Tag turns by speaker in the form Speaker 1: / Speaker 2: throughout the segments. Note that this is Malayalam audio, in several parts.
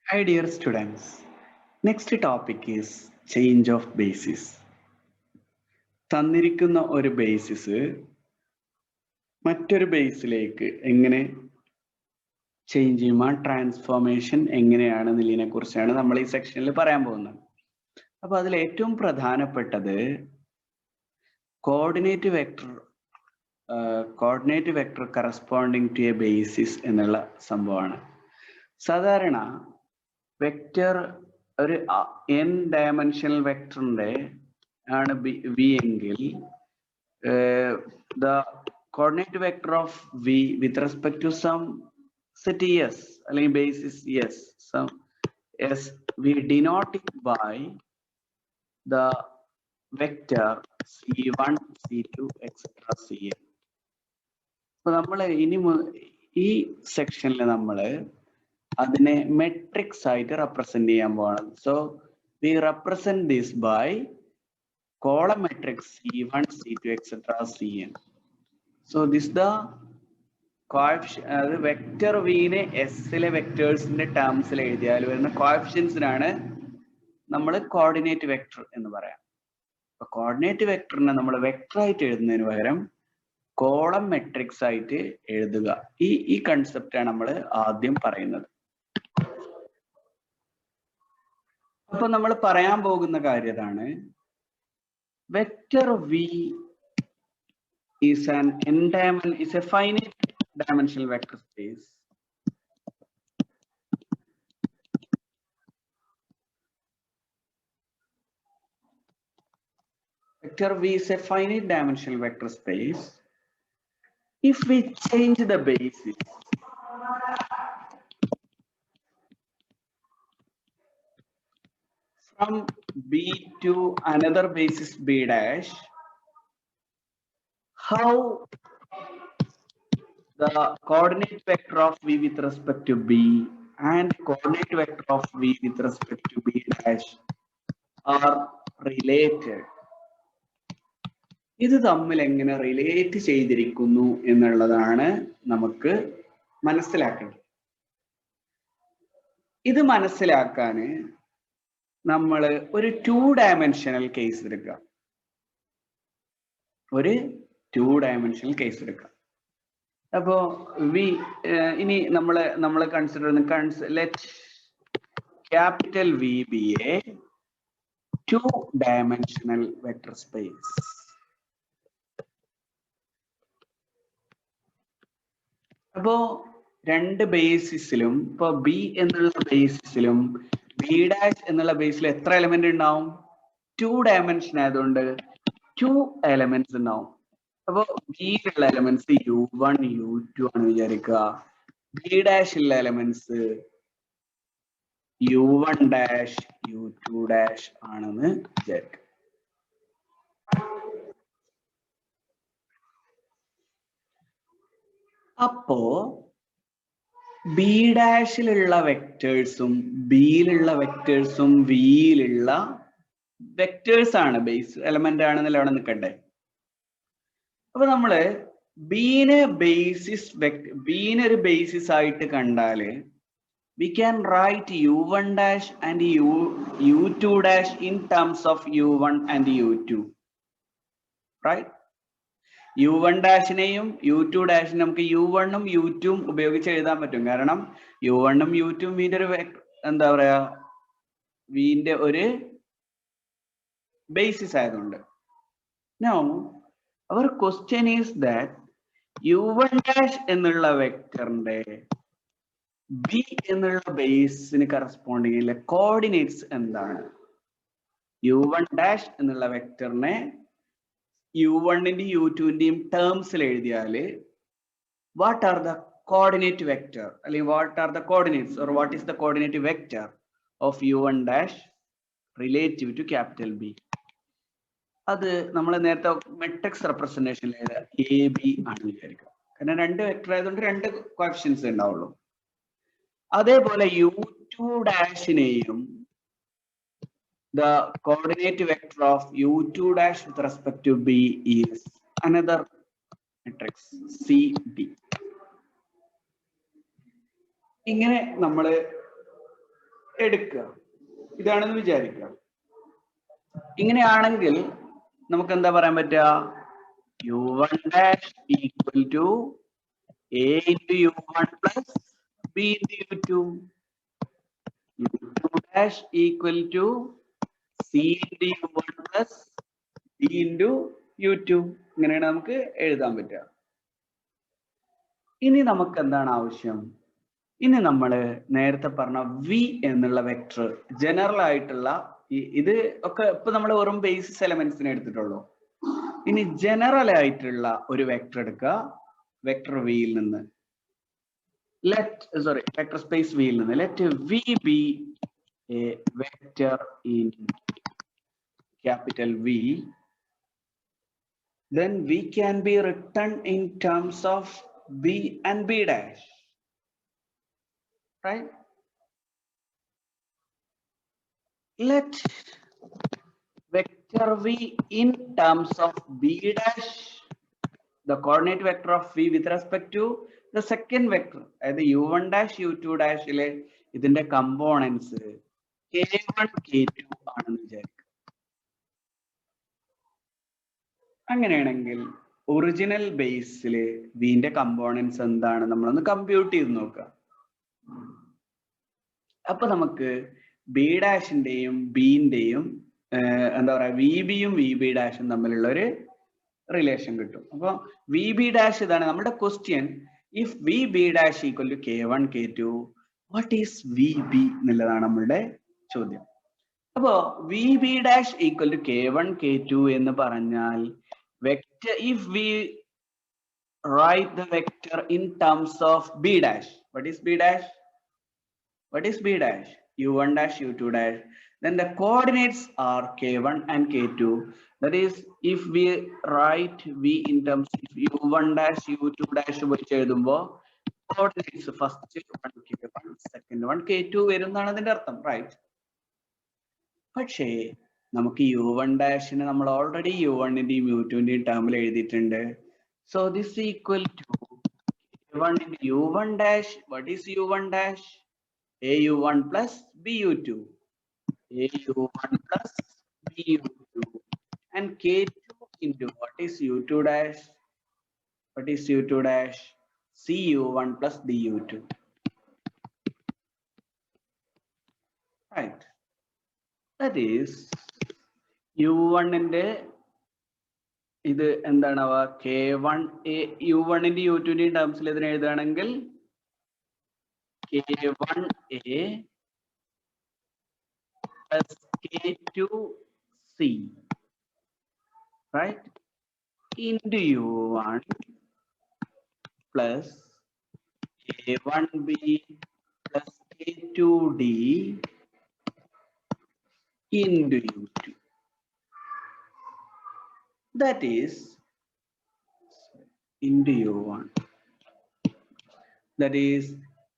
Speaker 1: Hi dear students. Next topic is change of basis. തന്നിരിക്കുന്ന ഒരു ബേസിസ് മറ്റൊരു ബേസിലേക്ക് എങ്ങനെ ചേഞ്ച് ചെയ്യുക, ട്രാൻസ്ഫോർമേഷൻ എങ്ങനെയാണ് എന്നതിനെ കുറിച്ചാണ് നമ്മൾ ഈ സെക്ഷനിൽ പറയാൻ പോകുന്നത്. അപ്പോൾ അതിൽ ഏറ്റവും പ്രധാനപ്പെട്ടത് coordinate vector corresponding to a basis എന്നുള്ള സംഭവമാണ്. സാധാരണ വെക്റ്റർ ഒരു n ഡയമെൻഷണൽ വെക്ടറിന്റെ ആണ് v എങ്കിൽ the coordinate vector of v with respect to some set s അല്ലെങ്കിൽ basis s, some s, we denote it by the vector c1 c2 etc cn. അപ്പൊ നമ്മൾ ഇനി ഈ സെക്ഷനിൽ നമ്മൾ അതിനെ മെട്രിക്സ് ആയിട്ട് റെപ്രസെന്റ് ചെയ്യാൻ പോവാണ്. So we represent this by column matrix c1 c2 etc cn. So this the coefficient vector വിനെ എസിലെ വെക്ടേഴ്സിന്റെ ടേംസിൽ എഴുതിയാൽ വരുന്ന കോഎഫിഷ്യൻസിനാണ് നമ്മൾ കോർഡിനേറ്റ് വെക്ടർ എന്ന് പറയാം. അപ്പൊ കോർഡിനേറ്റ് വെക്ടറിനെ നമ്മൾ വെക്ടർ ആയിട്ട് എഴുതുന്നതിന് പകരം കോളം മെട്രിക്സ് ആയിട്ട് എഴുതുക. ഈ കൺസെപ്റ്റാണ് നമ്മൾ ആദ്യം പറയുന്നത്. അപ്പൊ നമ്മൾ പറയാൻ പോകുന്ന കാര്യം ഇതാണ്. Vector v is a finite dimensional vector space vector v is a finite dimensional vector space if we change the basis from b to another basis b dash. How the coordinate vector of v with respect to b and coordinate vector of v with respect to b dash are related. ഇത് തമ്മിൽ എങ്ങനെ റിലേറ്റ് ചെയ്തിരിക്കുന്നു എന്നുള്ളതാണ് നമുക്ക് മനസ്സിലാക്കേണ്ടത്. ഇത് മനസ്സിലാക്കാൻ നമ്മൾ ഒരു 2 ഡയമെൻഷണൽ കേസ് എടുക്കുക. ഒരു 2 ഡയമെൻഷണൽ കേസ് എടുക്കാം. അപ്പോ ഇനി നമ്മൾ കൺസിഡർ ചെയ്യുന്ന let capital V be a 2 dimensional vector space. അപ്പോ രണ്ട് ബേസിസിലും ഇപ്പൊ ബി എന്നുള്ള ബേസിസിലും ബി ഡാഷ് എന്നുള്ള ബേസിൽ എത്ര എലമെന്റ് ഉണ്ടാവും? 2 ഡയമെൻഷൻ ആയതുകൊണ്ട് 2 എലമെന്റ്സ് ഉണ്ടാവും. അപ്പൊ ബിയിലുള്ള എലമെന്റ്സ് u1 u2 ആണ് വിചാരിക്കുക. ബി ഡാഷിലുള്ള elements u1 dash u2 dash ആണെന്ന് വിചാരിക്കുക. അപ്പോ ബി ഡാഷിലുള്ള വെക്ടേഴ്സും ബിയിലുള്ള വെക്ടേഴ്സും വിയിലുള്ള വെക്ടേഴ്സ് ആണ്, ബേസ് എലമെന്റ് ആണെന്നല്ല അവിടെ നിൽക്കണ്ടേ. അപ്പൊ നമ്മള് ബീനെ ഒരു ബേസിസ് ആയിട്ട് കണ്ടാല് we can write u1 dash and u2 dash in terms of u1 and u2, right? u1 ഡാഷിനെയും u2 ഡാഷിനെ നമുക്ക് u1ഉം u2ഉം ഉപയോഗിച്ച് എഴുതാൻ പറ്റും. കാരണം u1ഉം u2ഉം വീന്റെ ഒരു എന്താ പറയാ വീന്റെ ഒരു ബേസിസ് ആയതുകൊണ്ട്. Now our question is that u1 dash എന്നുള്ള വെക്ടറിന്റെ ബി എന്നുള്ള ബേസിന് കറസ്പോണ്ടിങ് ഉള്ള കോർഡിനേറ്റ്സ് എന്താണ്? u1 ഡാഷ് എന്നുള്ള വെക്ടറിനെ u1ന്റെയും u2ന്റെയും ടേംസിൽ എഴുതിയാല് what are the coordinate vector അല്ലെങ്കിൽ what are the coordinates or what is the coordinate vector of u1 dash relative to capital B? അത് നമ്മൾ നേരത്തെ മെട്രിക്സ് റെപ്രസെന്റേഷനിൽ എ ബി ആണ് വിചാരിക്കുക. കാരണം 2 വെക്ടർ ആയതുകൊണ്ട് 2 കോഎഫിഷ്യൻസ് ഉണ്ടാവുള്ളൂ. അതേപോലെ u2 ഡാഷിനെയും the coordinate vector of u2 dash with respect to b is another matrix cd. ഇങ്ങനെ നമ്മൾ എടുക്കുക. ഇതാണെന്ന് വിചാരിക്കുക. ഇങ്ങനെയാണെങ്കിൽ നമുക്ക് എന്താ പറയാൻ പറ്റുക? u1 dash equal to a into u1 plus b into u2. u2 dash equal to c into u1 plus d into u2. ഇങ്ങനെയാണ് നമുക്ക് എഴുതാൻ പറ്റുക. ഇനി നമുക്ക് എന്താണ് ആവശ്യം? ഇനി നമ്മൾ നേരത്തെ പറഞ്ഞ v എന്നുള്ള വെക്ടർ ജനറൽ ആയിട്ടുള്ള ഇത് ഒക്കെ ഇപ്പൊ നമ്മൾ വെറും ബേസിസ് എലമെന്റ്സിനെ എടുത്തിട്ടുള്ളൂ. ഇനി ജനറൽ ആയിട്ടുള്ള ഒരു വെക്ടർ എടുക്കുക. വെക്ടർ വിയിൽ നിന്ന് വെക്ടർ സ്പേസ് വിയിൽ നിന്ന് let v be a vector in capital V, then v can be written in terms of b and b dash, right? Let vector v in terms of b dash, the coordinate vector of v with respect to the second vector, അതായത് u1 dash u2 dash ലെ ഇതിന്റെ കമ്പോണൻസ് k1 k2 ആണെന്ന് വിചാരിക്കുക. അങ്ങനെയാണെങ്കിൽ ഒറിജിനൽ ബേസിൽ വിന്റെ കമ്പോണൻസ് എന്താണ് നമ്മളൊന്ന് കമ്പ്യൂട്ട് ചെയ്ത് നോക്കുക. അപ്പൊ നമുക്ക് ബി ഡാഷിന്റെയും ബിന്റെയും എന്താ പറയാ വി ബിയും വി ബി ഡാഷും തമ്മിലുള്ള ഒരു റിലേഷൻ കിട്ടും. അപ്പൊ വി ബി ഡാഷ് ഇതാണ് നമ്മുടെ question. If v B dash equal to k1 k2 what is v B എന്നുള്ളതാണ് നമ്മളുടെ ചോദ്യം. അപ്പോ v B dash equal to k1 k2 എന്ന് പറഞ്ഞാൽ vector if v write the vector in terms of b dash, what is b dash? What is b dash? u1 dash u2 dash. Then the coordinates are k1 and k2. That is, if we write v in terms of u1 dash u2 dash ഉപയോഗിച്ച് എഴുതുമ്പോൾ coordinates first one k1, second one k2 വരുന്നതാണ് അതിന്റെ അർത്ഥം, റൈറ്റ്? പക്ഷേ നമുക്ക് u1 ഡാഷിന് നമ്മൾ ഓൾറെഡി u1ന്റെയും u2ന്റെയും ടേമിൽ എഴുതിയിട്ടുണ്ട്. So this is equal to k1 into u1 dash. What is u1 dash? au1 plus bu2. au1 plus bu2 and k2 into what is u2 dash? What is u2 dash? cu1 plus du2. Right. That is u1 ന്റെ ഇത് എന്താണാവുക? k1 u1 ന്റെ u2 ന്റെ ടേംസിൽ ഇതിനെ എഴുതുകയാണെങ്കിൽ k1a plus k2c, right, into u1 plus k1b plus k2d into u2. That is into u1. That is,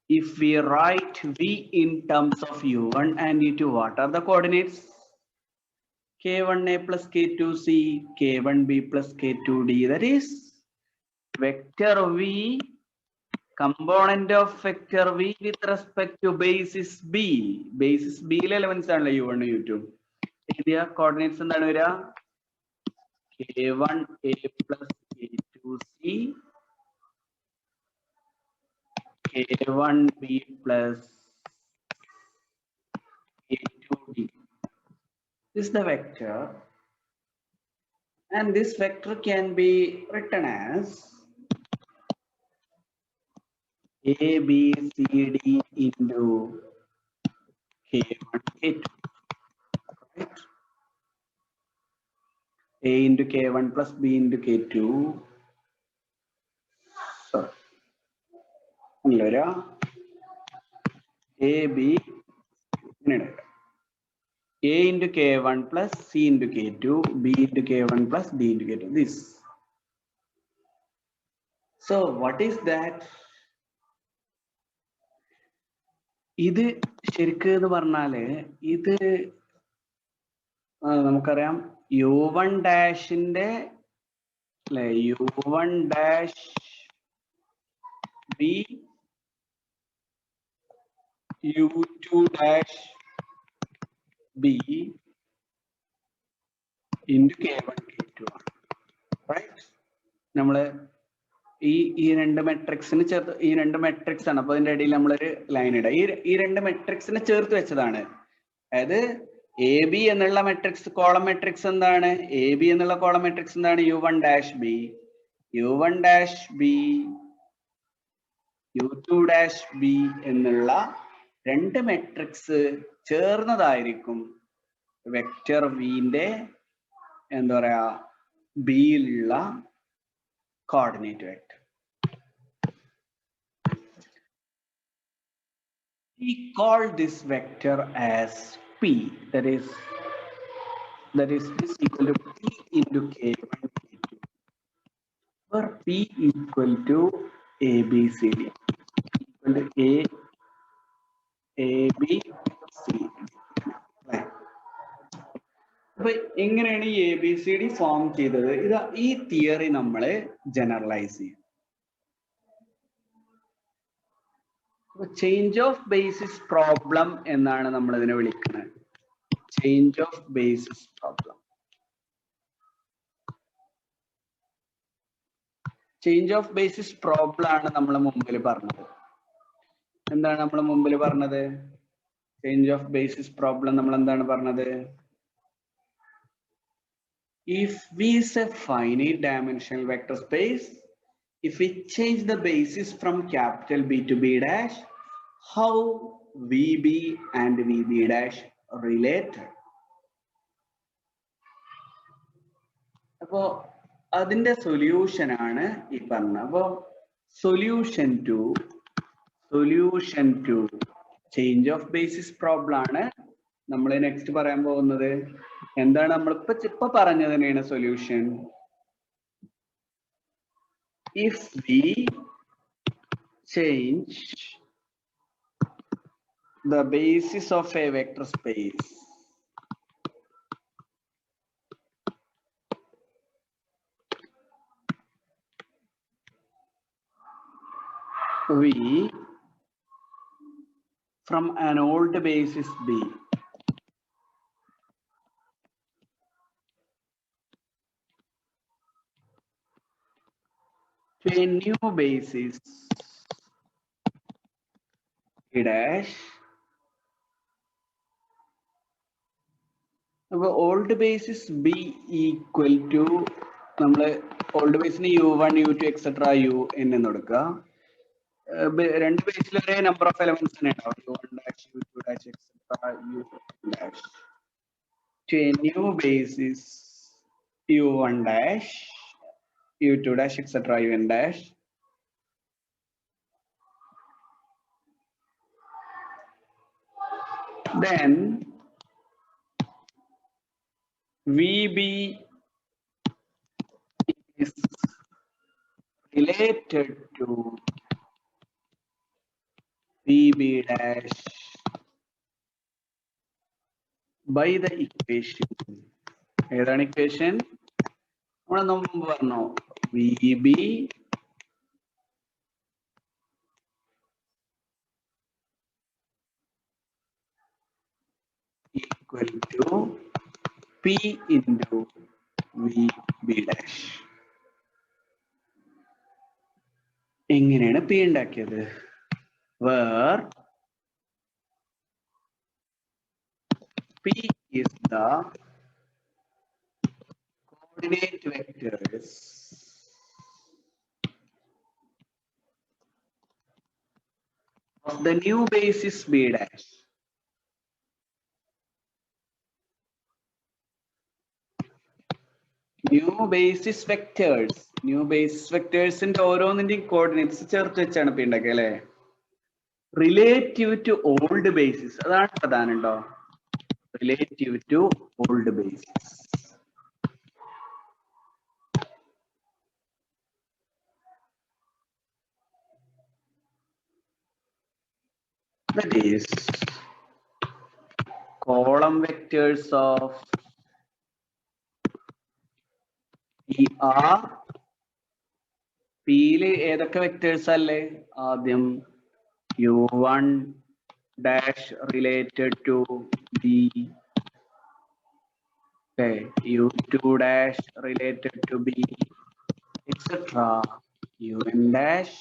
Speaker 1: if we write v in terms of u1 and u2, what are the coordinates? k1a plus k2c, k1b plus k2d. That is vector v, component of vector v with respect to basis b. Basis b ലെ elements ആണല്ലോ u1 u2. ഇതിന്റെ coordinates എന്താണ് വരിക? k1a plus k2c, k1b plus k2d. This is the vector, and this vector can be written as a b c d into k1 k2, right? a into k1 plus b into k2. So a b a into k1 plus c into k2, b into k1 plus d into k2. This. So what is that? ഇത് ശരിക്കും എന്ന് പറഞ്ഞാല് ഇത് നമുക്കറിയാം u1 ഡാഷിന്റെ അല്ലെ u1 dash b u2 dash B into K1 K2 ആണ്. റൈറ്റ്? നമ്മള് ഈ രണ്ട് മെട്രിക്സിന് ചേർത്ത്, ഈ രണ്ട് മെട്രിക്സ് ആണ്. അപ്പൊ അതിന്റെ ഇടയിൽ നമ്മളൊരു ലൈൻ ഇടാം. ഈ രണ്ട് മെട്രിക്സിനെ ചേർത്ത് വെച്ചതാണ്. അതായത് എ ബി എന്നുള്ള മെട്രിക്സ് കോളം മെട്രിക്സ് എന്താണ്? എ ബി എന്നുള്ള കോളം മെട്രിക്സ് എന്താണ്? U1 dash B, U1 dash B, U2 dash B എന്നുള്ള രണ്ട് മെട്രിക്സ് ചേർന്നതായിരിക്കും വെക്റ്റർ വിന്റെ എന്താ പറയാ ബിയിലുള്ള coordinate vector. We call this vector as P, that is this equal to P into K1 K2, where P equal to ABCD, equal to ABCD. അപ്പൊ എങ്ങനെയാണ് ഈ ABCD ഫോം ചെയ്തത്? ഈ തിയറി നമ്മൾ ജനറലൈസ് ചെയ്യും. ചേഞ്ച് ഓഫ് ബേസിസ് പ്രോബ്ലം എന്നാണ് നമ്മൾ ഇതിനെ വിളിക്കുന്നത്. Change of basis problem. Change of basis problem ആണ് നമ്മൾ മുമ്പിൽ പറഞ്ഞത്. എന്താണ് നമ്മൾ മുമ്പിൽ പറഞ്ഞത്? ചേഞ്ച് ഓഫ് ബേസിസ് പ്രോബ്ലം നമ്മൾ എന്താണ് പറഞ്ഞത്? If V is a finite dimensional vector space, if we change the basis from capital B to B dash, how VB and VB dash related? അപ്പോ അതിന്റെ സൊല്യൂഷൻ ആണ് ഈ പറഞ്ഞ. അപ്പോ solution to change of basis problem ആണ് നമ്മൾ നെക്സ്റ്റ് പറയാൻ പോകുന്നത്. എന്താണ് നമ്മൾ ഇപ്പൊ പറഞ്ഞത് തന്നെയാണ് solution. If we change the basis of a vector space V from an old basis B to a new basis A dash. അപ്പൊ old basis B equal to നമ്മള് ഓൾഡ് ബേസിന് U1 U2 എക്സെട്ര UN എന്ന് കൊടുക്കുക. രണ്ട് ബേസിൽ ഒരേ നമ്പർ ഓഫ് എലമെന്റ്സ് തന്നെ ഉണ്ടാവും. U1 dash U2 dash etcetera U2 dash to a new basis U1 dash U2 dash etc. UN dash. Then VB is related to VB dash by the equation. ഏതാണ് ഇക്വേഷൻ? നമ്മൾ മുമ്പ് പറഞ്ഞു VB equal to P into VB dash. എങ്ങനെയാണ് P ഉണ്ടാക്കിയത്? Where P is the coordinate vectors of the new basis B dash. New basis vectors ന്റെ ഓരോന്നിന്റെയും കോർഡിനേറ്റ്സ് ചേർത്ത് വെച്ചാണ് P ഉണ്ടാക്കുക അല്ലെ? റിലേറ്റീവ് ടു ഓൾഡ് ബേസിസ്, അതാണ് പ്രധാനം ട്ടോ. Relative to old basis. That is column vectors of PR. P-ല് ഏതൊക്കെ വെക്ടേഴ്സ് അല്ലേ? ആദ്യം U1 dash related to B, Okay, u2 dash related to b, etc. un dash,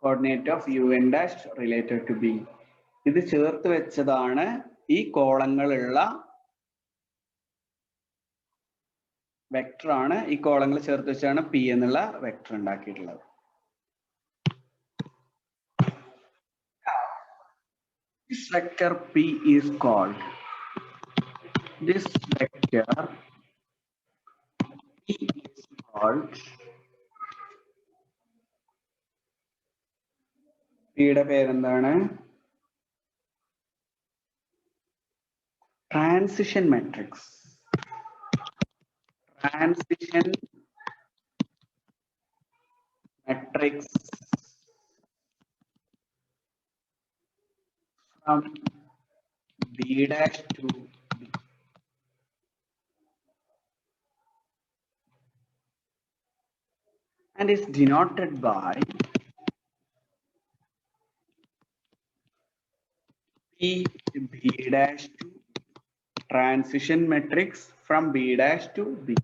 Speaker 1: coordinate of un dash related to b. ഇത് ചേർത്ത് വെച്ചതാണ് ഈ കോളങ്ങളുള്ള വെക്ടർ ആണ്. ഈ കോളങ്ങൾ ചേർത്ത് വെച്ചാണ് പി എന്നുള്ള വെക്ടർ ഉണ്ടാക്കിയിട്ടുള്ളത്. This vector p is called, this vector p is called, p യുടെ പേരെന്താണ്? Transition matrix. Transition matrix from b dash to b. And is denoted by p b dash to b. Transition matrix from b dash to b.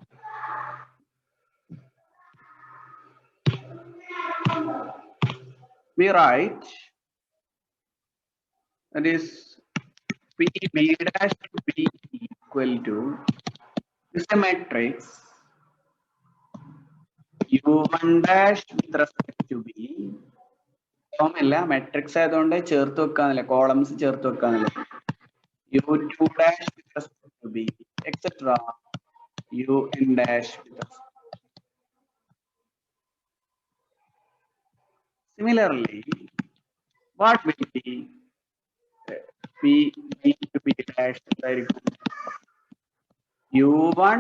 Speaker 1: We write that is p b dash to b equal to, is a matrix u1 dash with respect to b. അല്ല മെട്രിക്സ് ആയതുകൊണ്ട് ചേർത്ത് വെക്കാന്നില്ല, കോളംസ് ചേർത്ത് വെക്കാന്നില്ല. u2 dash with respect to b, etc. un dash with respect. Similarly, what will be p b to b dash u1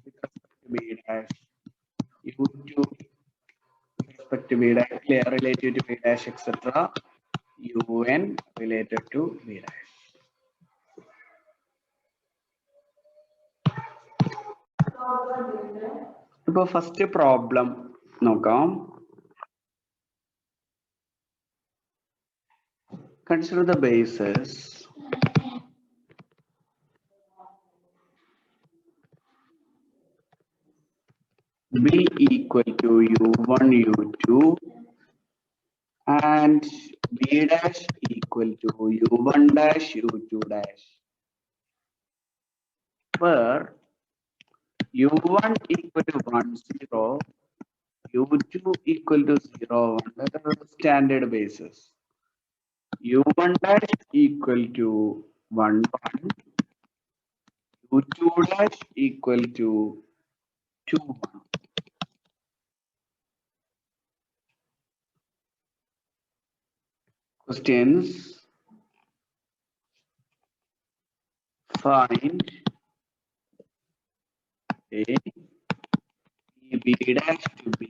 Speaker 1: with respect to b dash, u2 with respect to b dash, relative to b dash, etc. un related to b dash. ഇപ്പോൾ ഫസ്റ്റ് പ്രോബ്ലം നോക്കാം. Consider the bases b equal to u1 u2 and b dash equal to u1 dash u2 dash, where u1 equal to 1 0, u2 equal to 0 1. That are the standard bases. u1 dash equal to 1 1, u2 dash equal to 2 1. Questions: find a b dash to b,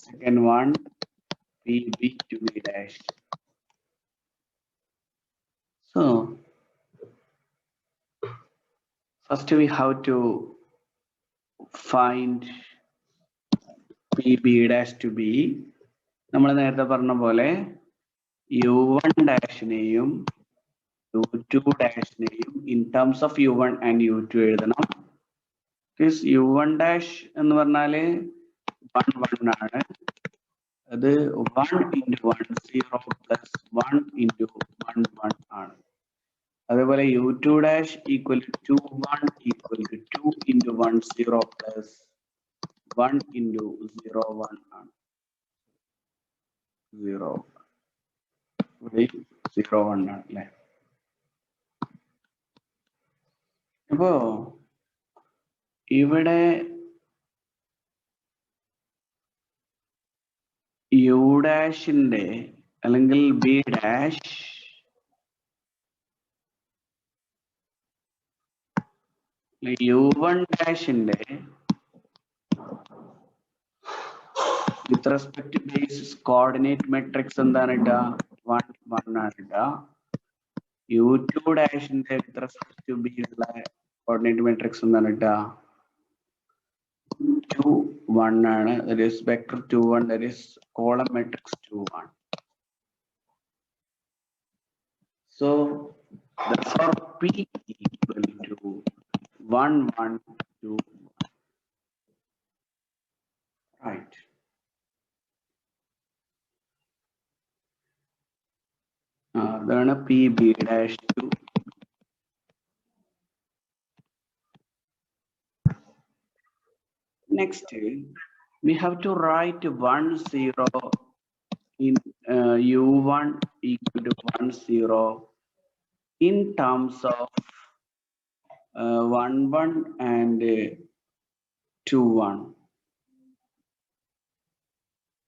Speaker 1: second one b to b dash. So first we have to find p b dash to b. നമ്മൾ നേരത്തെ പറഞ്ഞ പോലെ u1 ഡാഷിനെയും u2 ഡാഷിനെയും in terms of u1 and u2 എഴുതണം. This u1 dash എന്ന് പറഞ്ഞാല് 1 1 ആണ്. അത് 1 into 1 0 plus 1 into 1 1 ആണ്. അതേപോലെ u2 dash equal to 1 equal to 2 into 1 0 plus 1 into 0 1 ആണ്. 0 0 1 ആണ് അല്ലേ? അപ്പോ ഇവിടെ യു ഡാഷിന്റെ അല്ലെങ്കിൽ B dash u1 ഡാഷിന്റെ with respect to basis coordinate matrix എന്താണ് ഇട്ടാ? 1 1 ആണ് ഇട്ടാ. u2 ഡാഷിന്റെ with respect to b ഉള്ള coordinate matrix എന്താണ് ഇട്ടാ? 2 1 ആണ്. That is vector 2 1, that is column matrix 2 1. So therefore P equal to 1, 1, 2, right. Then P B dash 2. Next, we have to write 1, 0 in U1 equal to 1, 0 in terms of 1, 1 and 2, 1.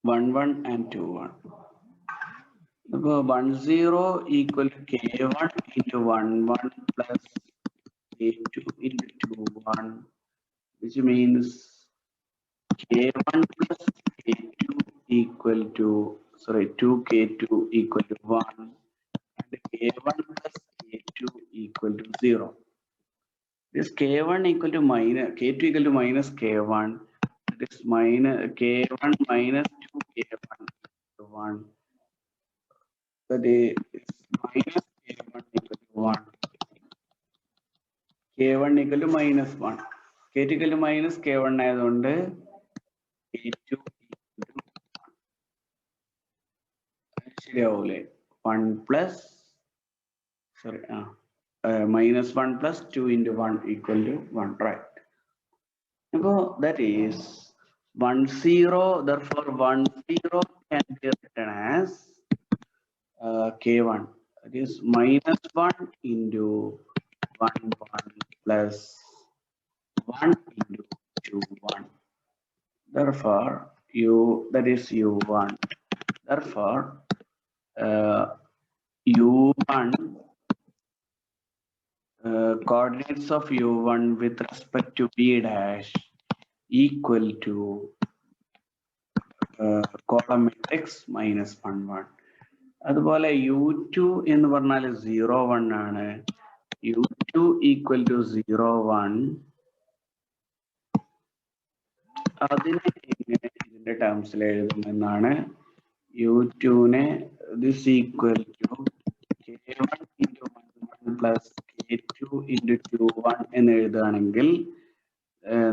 Speaker 1: 1, 1 and 2, 1. 1, 0 equal to K1 into 1, 1 plus K2 into 2, 1, which means K1 plus K2 equal to, 2K2 equal to 1, and K1 plus K2 equal to 0. This K1 equal to minus, K2 equal to minus K1, that is minus K1 minus 2K1 to 1. That is minus K1 equal to 1. K1 equal to minus 1. K2 equal to minus K1 ആയതുകൊണ്ട് K2 ശരിയാവൂലേ 1 plus minus 1 plus 2 into 1 equal to 1, right? Now that is 1, 0, therefore 1, 0 can be written as K1, that is minus 1 into 1, 1 plus 1 into 2, 1. Therefore that is U1. Therefore U1 coordinates of U1 with respect to B dash equal to column matrix minus 1, 1. അതുപോലെ U2 എന്ന് പറഞ്ഞാൽ 0, 1 ആണ്. U2 equal to 0, 1. അതിനെ എങ്ങനെ ഇതിന്റെ ടേംസിൽ എഴുതുമെന്നാണ് U2 നെ this equal to K1 into 1, 1 plus K2 into 2, 1 എന്ന് എഴുതുകയാണെങ്കിൽ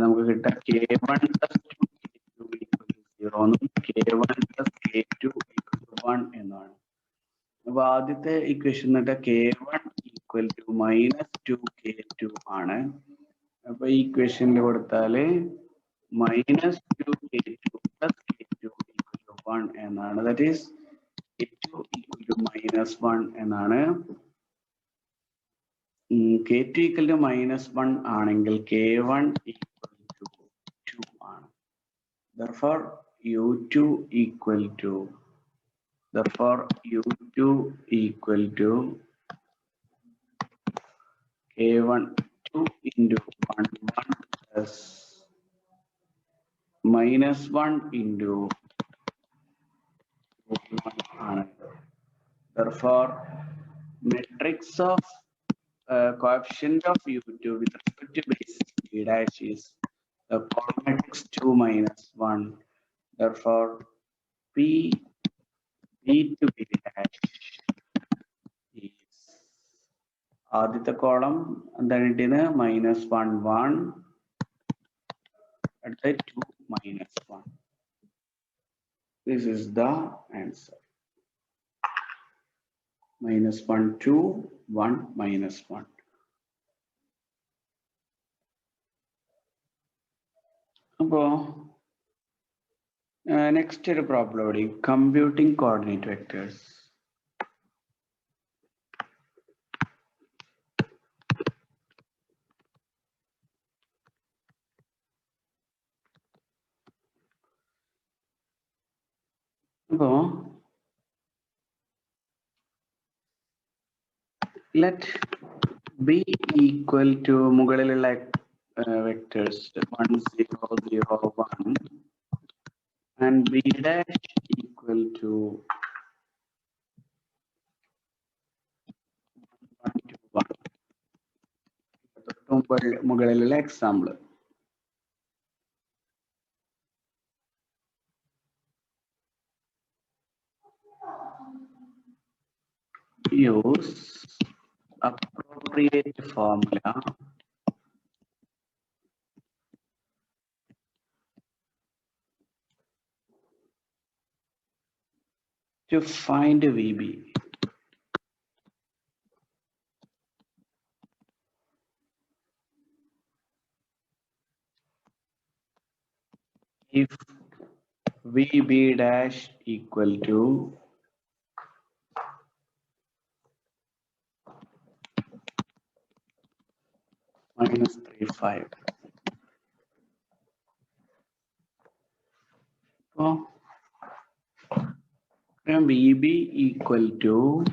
Speaker 1: നമുക്ക് കിട്ടാം K1 plus 2K2 equal to 0 എന്നും K1 plus K2 equal to 1 എന്നാണ്. അപ്പൊ ആദ്യത്തെ ഇക്വേഷൻ എന്നിട്ട് K1 equal to minus 2K2 ആണ്. അപ്പൊ ഈ ഇക്വേഷനിൽ കൊടുത്താല് minus 2K2 plus K2 equal to 1 എന്നാണ്. That is K2 equal to minus 1 എന്നാണ്. K2 equal to minus 1 ആണെങ്കിൽ K1 equal to 2 ആണ്. Therefore U2 equal to K1 2 into 1, 1 plus minus 1 into 1 ആണ്. Therefore matrix of coefficient of U2 with respect to basis B dash is the column matrix 2 minus 1. Therefore P to B dash is ആദ്യത്തെ കോളം എന്താണ് കിട്ടിയത് minus 1, 1, അടുത്ത 2 minus 1. This is the answer. Minus 1, 2, 1, minus 1. അപ്പോൾ നെക്സ്റ്റ് ഒരു പ്രോബ്ലം കൂടി, കമ്പ്യൂട്ടിംഗ് കോർഡിനേറ്റ് വെക്ടേഴ്സ്. അപ്പോൾ let B equal to മുകളിലുള്ള vectors 1, 0, 0, 1 and B dash equal to 1, 2, 1. മുകളിലുള്ള example use appropriate appropriate formula to find VB. If VB dash equal to minus 35. So, VB equal to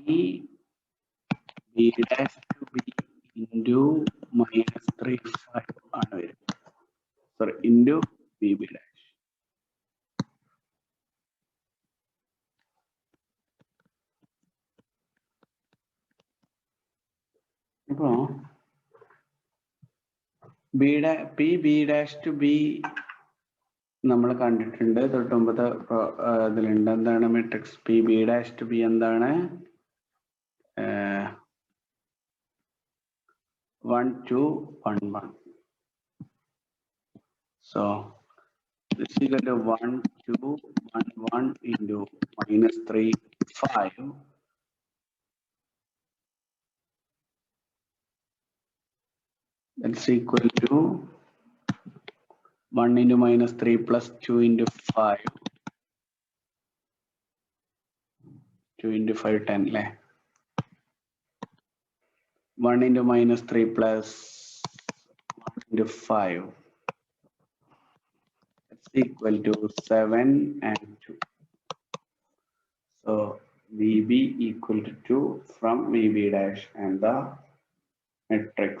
Speaker 1: V B dash to B into minus 35 ആണ് വരും. Sorry, into VB dash. ഇപ്പോ B dash to B നമ്മൾ കണ്ടിട്ടുണ്ട് തൊട്ടുമ്പത്തെ ഇതിലുണ്ട്. എന്താണ് matrix P B dash to B എന്താണ്? 1 2 1 1. So this is equal to 1 2 1 1 into minus 3 5. That's equal to 1 into minus 3 plus 2 into 5. 2 into 5 10 le. 1 into minus 3 plus 1 into 5. That's equal to 7 and 2. So VB equal to 2 from VB dash and the matrix